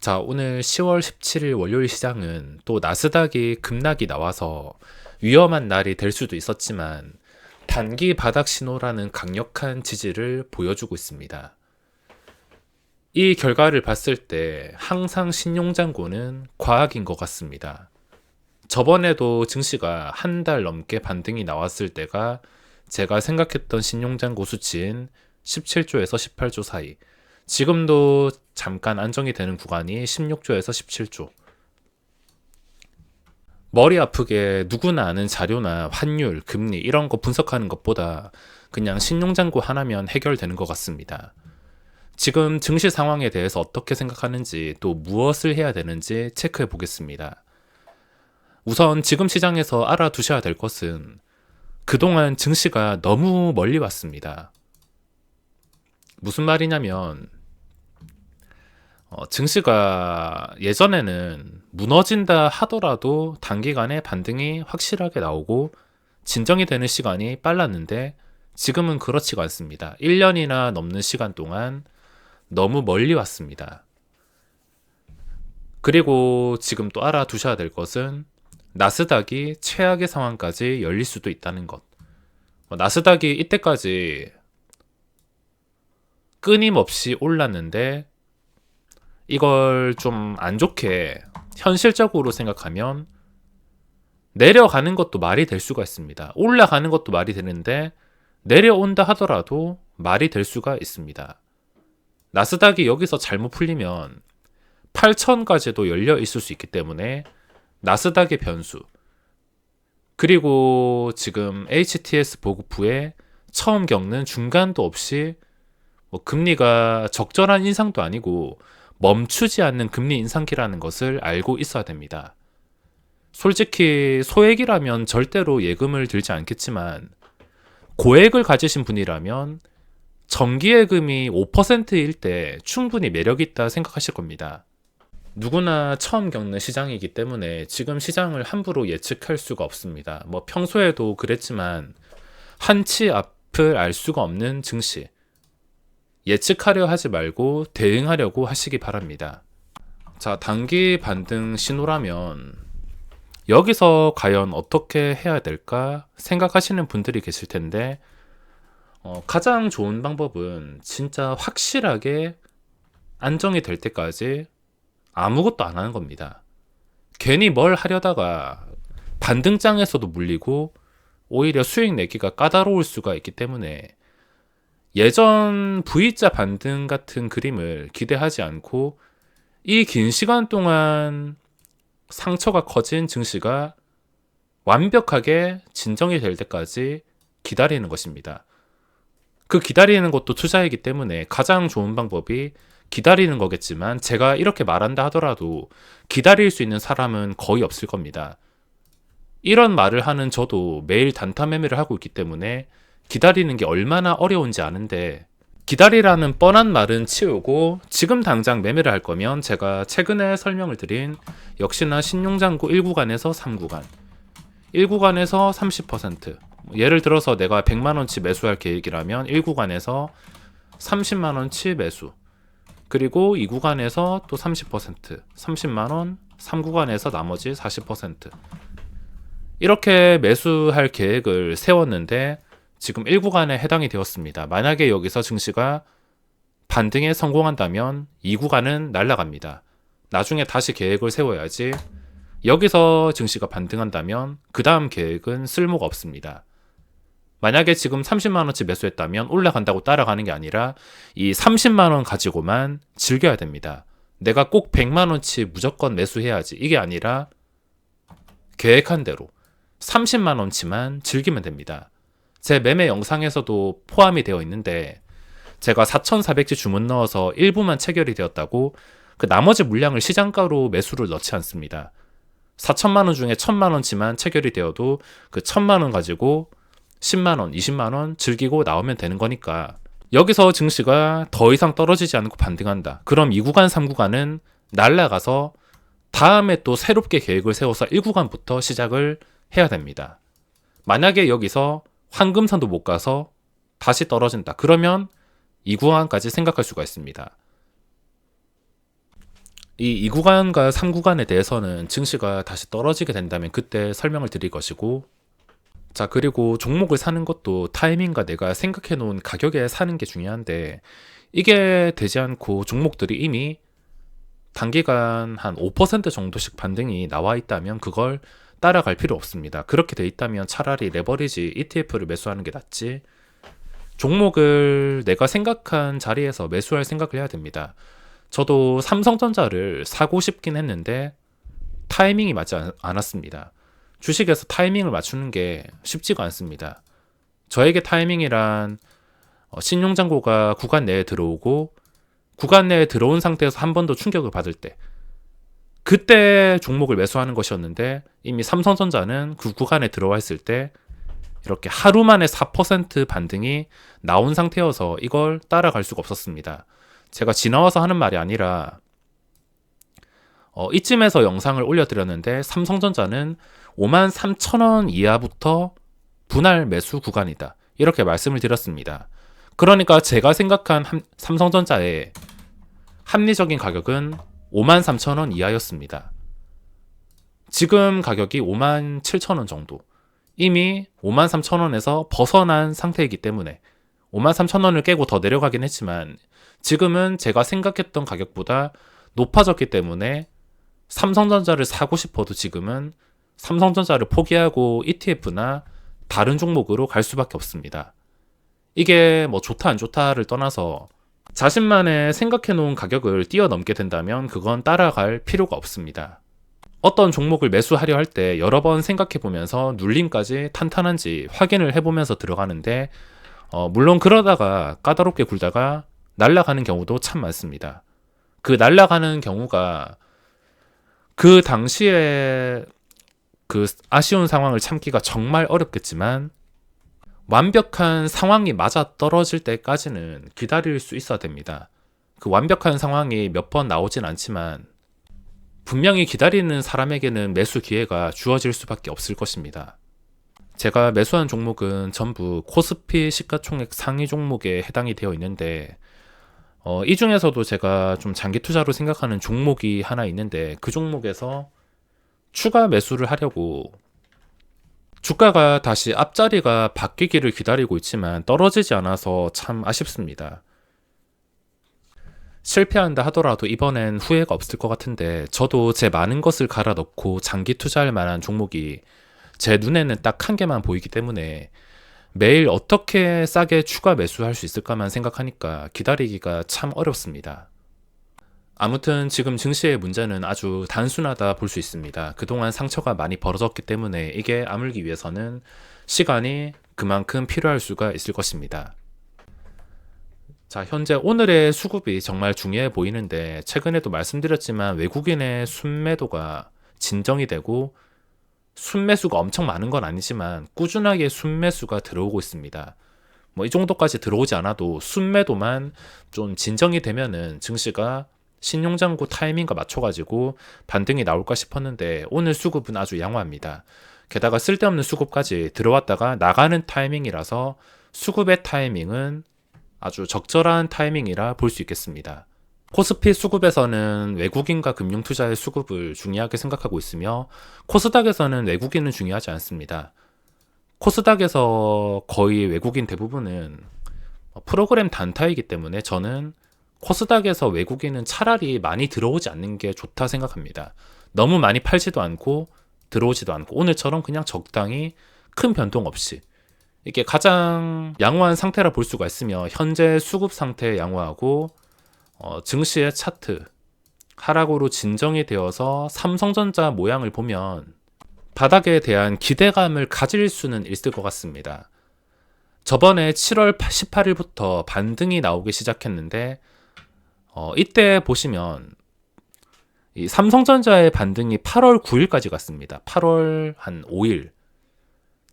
자, 오늘 10월 17일 월요일 시장은 또 나스닥이 급락이 나와서 위험한 날이 될 수도 있었지만 단기 바닥 신호라는 강력한 지지를 보여주고 있습니다. 이 결과를 봤을 때 항상 신용장고는 과학인 것 같습니다. 저번에도 증시가 한 달 넘게 반등이 나왔을 때가 제가 생각했던 신용장고 수치인 17조에서 18조 사이, 지금도 잠깐 안정이 되는 구간이 16조에서 17조. 머리 아프게 누구나 아는 자료나 환율, 금리 이런 거 분석하는 것보다 그냥 신용장고 하나면 해결되는 것 같습니다. 지금 증시 상황에 대해서 어떻게 생각하는지 또 무엇을 해야 되는지 체크해 보겠습니다. 우선 지금 시장에서 알아두셔야 될 것은 그동안 증시가 너무 멀리 왔습니다. 무슨 말이냐면 증시가 예전에는 무너진다 하더라도 단기간에 반등이 확실하게 나오고 진정이 되는 시간이 빨랐는데 지금은 그렇지가 않습니다. 1년이나 넘는 시간 동안 너무 멀리 왔습니다. 그리고 지금 또 알아두셔야 될 것은 나스닥이 최악의 상황까지 열릴 수도 있다는 것. 나스닥이 이때까지 끊임없이 올랐는데 이걸 좀 안 좋게 현실적으로 생각하면 내려가는 것도 말이 될 수가 있습니다. 올라가는 것도 말이 되는데 내려온다 하더라도 말이 될 수가 있습니다. 나스닥이 여기서 잘못 풀리면 8천까지도 열려 있을 수 있기 때문에 나스닥의 변수, 그리고 지금 HTS 보급 후에 처음 겪는 중간도 없이 금리가 적절한 인상도 아니고 멈추지 않는 금리 인상기라는 것을 알고 있어야 됩니다. 솔직히 소액이라면 절대로 예금을 들지 않겠지만 고액을 가지신 분이라면 정기예금이 5%일 때 충분히 매력이 있다 생각하실 겁니다. 누구나 처음 겪는 시장이기 때문에 지금 시장을 함부로 예측할 수가 없습니다. 평소에도 그랬지만 한치 앞을 알 수가 없는 증시. 예측하려 하지 말고 대응하려고 하시기 바랍니다. 자, 단기 반등 신호라면 여기서 과연 어떻게 해야 될까 생각하시는 분들이 계실 텐데 가장 좋은 방법은 진짜 확실하게 안정이 될 때까지 아무것도 안 하는 겁니다. 괜히 뭘 하려다가 반등장에서도 물리고 오히려 수익 내기가 까다로울 수가 있기 때문에 예전 V자 반등 같은 그림을 기대하지 않고 이 긴 시간 동안 상처가 커진 증시가 완벽하게 진정이 될 때까지 기다리는 것입니다. 그 기다리는 것도 투자이기 때문에 가장 좋은 방법이 기다리는 거겠지만 제가 이렇게 말한다 하더라도 기다릴 수 있는 사람은 거의 없을 겁니다. 이런 말을 하는 저도 매일 단타 매매를 하고 있기 때문에 기다리는 게 얼마나 어려운지 아는데 기다리라는 뻔한 말은 치우고 지금 당장 매매를 할 거면 제가 최근에 설명을 드린 역시나 신용장고 1구간에서 3구간 1구간에서 30% 예를 들어서 내가 100만원치 매수할 계획이라면 1구간에서 30만원치 매수, 그리고 2구간에서 또 30%, 30만원, 3구간에서 나머지 40%, 이렇게 매수할 계획을 세웠는데 지금 1구간에 해당이 되었습니다. 만약에 여기서 증시가 반등에 성공한다면 2구간은 날아갑니다. 나중에 다시 계획을 세워야지 여기서 증시가 반등한다면 그 다음 계획은 쓸모가 없습니다. 만약에 지금 30만원치 매수했다면 올라간다고 따라가는 게 아니라 이 30만원 가지고만 즐겨야 됩니다. 내가 꼭 100만원치 무조건 매수해야지 이게 아니라 계획한 대로 30만원치만 즐기면 됩니다. 제 매매 영상에서도 포함이 되어 있는데 제가 4,400지 주문 넣어서 일부만 체결이 되었다고 그 나머지 물량을 시장가로 매수를 넣지 않습니다. 4천만원 중에 1,000만원치만 체결이 되어도 그 1,000만원 가지고 10만원, 20만원 즐기고 나오면 되는 거니까 여기서 증시가 더 이상 떨어지지 않고 반등한다. 그럼 2구간, 3구간은 날아가서 다음에 또 새롭게 계획을 세워서 1구간부터 시작을 해야 됩니다. 만약에 여기서 황금선도 못 가서 다시 떨어진다. 그러면 2구간까지 생각할 수가 있습니다. 이 2구간과 3구간에 대해서는 증시가 다시 떨어지게 된다면 그때 설명을 드릴 것이고, 자, 그리고 종목을 사는 것도 타이밍과 내가 생각해 놓은 가격에 사는 게 중요한데, 이게 되지 않고 종목들이 이미 단기간 한 5% 정도씩 반등이 나와 있다면 그걸 따라갈 필요 없습니다. 그렇게 돼 있다면 차라리 레버리지 ETF를 매수하는 게 낫지, 종목을 내가 생각한 자리에서 매수할 생각을 해야 됩니다. 저도 삼성전자를 사고 싶긴 했는데 타이밍이 맞지 않았습니다. 주식에서 타이밍을 맞추는 게 쉽지가 않습니다. 저에게 타이밍이란 신용잔고가 구간 내에 들어오고 구간 내에 들어온 상태에서 한 번 더 충격을 받을 때, 그때 종목을 매수하는 것이었는데, 이미 삼성전자는 그 구간에 들어와 있을 때 이렇게 하루 만에 4% 반등이 나온 상태여서 이걸 따라갈 수가 없었습니다. 제가 지나와서 하는 말이 아니라 이쯤에서 영상을 올려드렸는데, 삼성전자는 53,000원 이하부터 분할 매수 구간이다, 이렇게 말씀을 드렸습니다. 그러니까 제가 생각한 삼성전자의 합리적인 가격은 53,000원 이하였습니다. 지금 가격이 57,000원 정도, 이미 53,000원에서 벗어난 상태이기 때문에 53,000원을 깨고 더 내려가긴 했지만 지금은 제가 생각했던 가격보다 높아졌기 때문에 삼성전자를 사고 싶어도 지금은 삼성전자를 포기하고 ETF나 다른 종목으로 갈 수밖에 없습니다. 이게 뭐 좋다 안 좋다를 떠나서 자신만의 생각해 놓은 가격을 뛰어넘게 된다면 그건 따라갈 필요가 없습니다. 어떤 종목을 매수하려 할 때 여러 번 생각해 보면서 눌림까지 탄탄한지 확인을 해보면서 들어가는데, 물론 그러다가 까다롭게 굴다가 날아가는 경우도 참 많습니다. 그 날아가는 경우가 그 당시에 그 아쉬운 상황을 참기가 정말 어렵겠지만, 완벽한 상황이 맞아 떨어질 때까지는 기다릴 수 있어야 됩니다. 그 완벽한 상황이 몇 번 나오진 않지만 분명히 기다리는 사람에게는 매수 기회가 주어질 수밖에 없을 것입니다. 제가 매수한 종목은 전부 코스피 시가총액 상위 종목에 해당이 되어 있는데, 이 중에서도 제가 좀 장기 투자로 생각하는 종목이 하나 있는데, 그 종목에서 추가 매수를 하려고 주가가 다시 앞자리가 바뀌기를 기다리고 있지만 떨어지지 않아서 참 아쉽습니다. 실패한다 하더라도 이번엔 후회가 없을 것 같은데, 저도 제 많은 것을 갈아 넣고 장기 투자할 만한 종목이 제 눈에는 딱 한 개만 보이기 때문에 매일 어떻게 싸게 추가 매수할 수 있을까만 생각하니까 기다리기가 참 어렵습니다. 아무튼 지금 증시의 문제는 아주 단순하다 볼 수 있습니다. 그동안 상처가 많이 벌어졌기 때문에 이게 아물기 위해서는 시간이 그만큼 필요할 수가 있을 것입니다. 자, 현재 오늘의 수급이 정말 중요해 보이는데, 최근에도 말씀드렸지만 외국인의 순매도가 진정이 되고, 순매수가 엄청 많은 건 아니지만 꾸준하게 순매수가 들어오고 있습니다. 뭐 이 정도까지 들어오지 않아도 순매도만 좀 진정이 되면은 증시가 신용장구 타이밍과 맞춰가지고 반등이 나올까 싶었는데, 오늘 수급은 아주 양호합니다. 게다가 쓸데없는 수급까지 들어왔다가 나가는 타이밍이라서 수급의 타이밍은 아주 적절한 타이밍이라 볼 수 있겠습니다. 코스피 수급에서는 외국인과 금융투자의 수급을 중요하게 생각하고 있으며, 코스닥에서는 외국인은 중요하지 않습니다. 코스닥에서 거의 외국인 대부분은 프로그램 단타이기 때문에 저는 코스닥에서 외국인은 차라리 많이 들어오지 않는 게 좋다 생각합니다. 너무 많이 팔지도 않고 들어오지도 않고 오늘처럼 그냥 적당히 큰 변동 없이 이게 가장 양호한 상태라 볼 수가 있으며, 현재 수급 상태 양호하고 증시의 차트 하락으로 진정이 되어서 삼성전자 모양을 보면 바닥에 대한 기대감을 가질 수는 있을 것 같습니다. 저번에 7월 18일부터 반등이 나오기 시작했는데, 이때 보시면 이 삼성전자의 반등이 8월 9일까지 갔습니다. 8월 한 5일.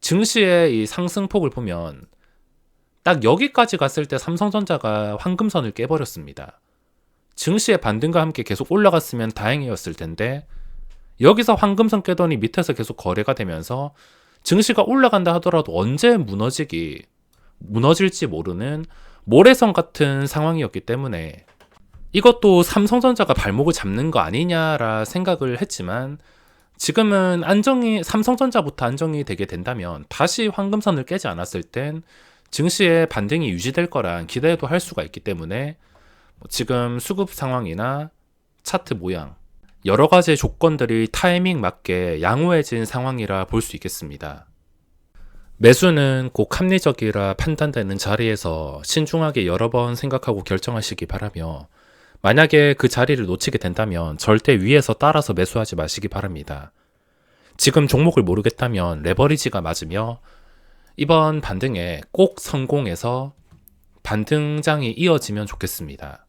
증시의 이 상승폭을 보면 딱 여기까지 갔을 때 삼성전자가 황금선을 깨버렸습니다. 증시의 반등과 함께 계속 올라갔으면 다행이었을 텐데, 여기서 황금선 깨더니 밑에서 계속 거래가 되면서 증시가 올라간다 하더라도 언제 무너질지 모르는 모래성 같은 상황이었기 때문에 이것도 삼성전자가 발목을 잡는 거 아니냐라 생각을 했지만 지금은 삼성전자부터 안정이 되게 된다면 다시 황금선을 깨지 않았을 땐 증시의 반등이 유지될 거란 기대도 할 수가 있기 때문에 지금 수급 상황이나 차트 모양 여러 가지 조건들이 타이밍 맞게 양호해진 상황이라 볼 수 있겠습니다. 매수는 꼭 합리적이라 판단되는 자리에서 신중하게 여러 번 생각하고 결정하시기 바라며 만약에 그 자리를 놓치게 된다면 절대 위에서 따라서 매수하지 마시기 바랍니다. 지금 종목을 모르겠다면 레버리지가 맞으며 이번 반등에 꼭 성공해서 반등장이 이어지면 좋겠습니다.